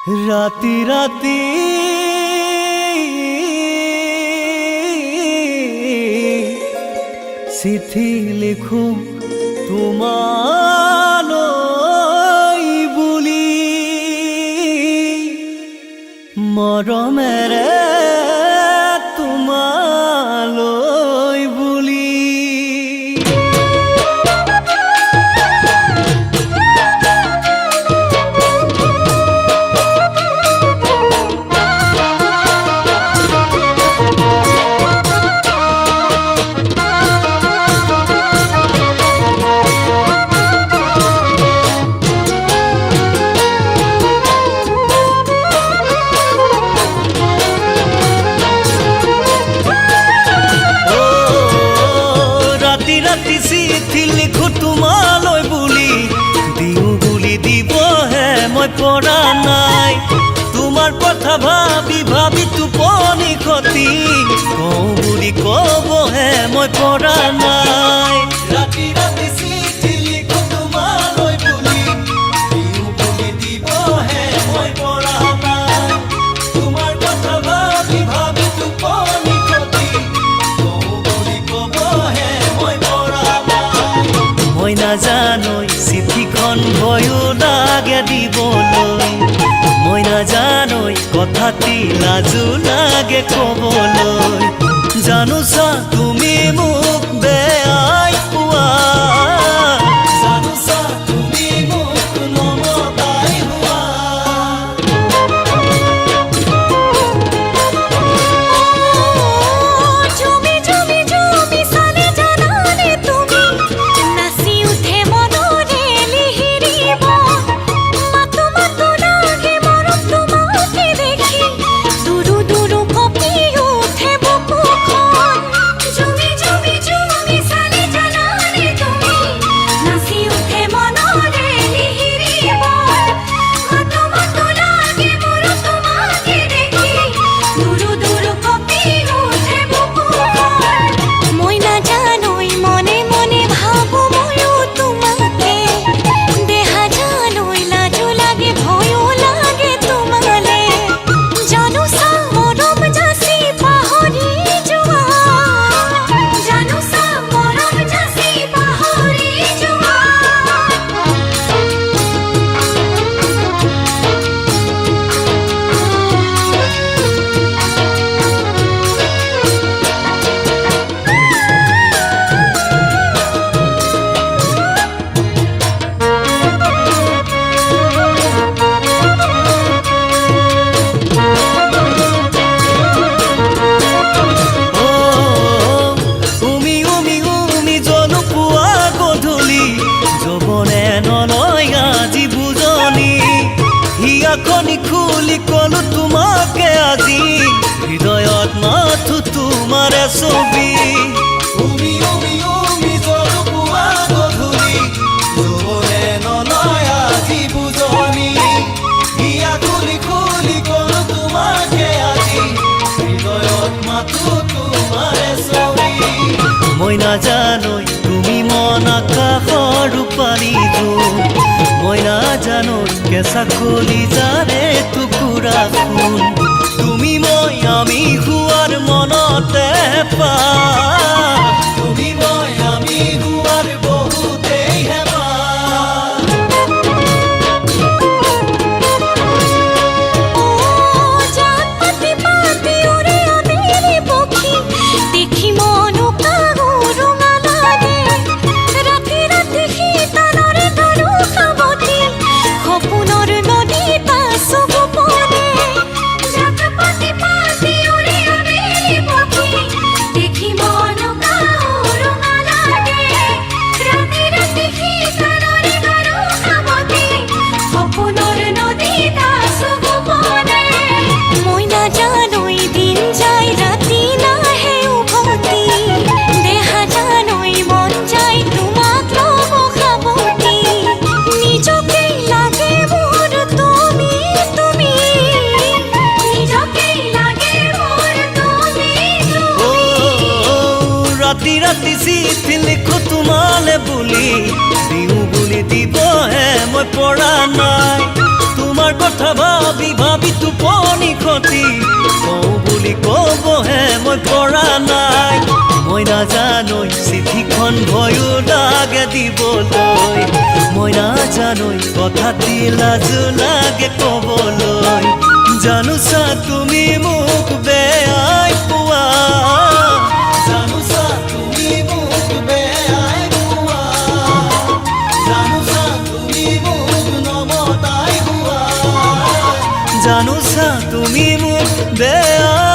ৰাতি ৰাতি চিঠি লিখো তোমালৈ বুলি মৰমেৰে তোমালৈ বুলি চিঠি লিখো তোমালৈ বুলি দিও বুলি দিবহে মই পৰা নাই তোমাৰ কথা ভাবি ভাবি টোপনি খতি কওঁ বুলি কবহে মই পৰা নাই ৰাতি ৰাতি চিঠি লিখো তোমালৈ বুলি দিও বুলি দিবহে মই পৰা নাই তোমাৰ কথা ভাবি ভাবি টোপনি খতি কওঁ বুলি কবহে মই মই নাজানোই চিঠিখন ভয়ো লাগে দিবলৈ মই নাজানোই কথাটি লাজো লাগে কবলৈ জানোছা তুমি মোক বেয়াই পোৱা জানোছা তুমি মোক নমতাই হোৱা খনি খুলি কলো তোমাকে আজি হৃদয়ত মাথো তোমাৰে ছবি উমি উমি উমি জলপুৱা গধূলি জোৰে নলয় আজি বুজনি হিয়া খুলি খুলি কলো তোমাকে আজি হৃদয়ত মাথো তোমাৰে ছবি মই নাজানোই তুমি মন আকাশৰ ৰূপালী জোন মই নাজানো কেঁচা কলিজাৰে টুকুৰা ফুল তুমি মই আমি শুৱাৰ মনতে পা তুমি মই আমি শুৱাৰ বহুতেই হেঁপা ৰাতি ৰাতি চিঠি লিখো তোমালে বুলি দিও বুলি দিবহে মই পৰা নাই তোমাৰ কথা কথা ভাবি ভাবি টোপনি ক্ষতি কওঁ বুলি ক'বহে মই পৰা নাই মই নাজানৈ চিঠিখন ভয়ো লাগে দিবলৈ মই নাজানৈ কথাটি লাজো লাগে ক'বলৈ জানোছা তুমি মোক বেয়াই পোৱা জানোছা তুমি মোক বেয়াই পোৱা জানোছা তুমি মোক নমতাই হোৱা জানোছা তুমি মোক বেয়া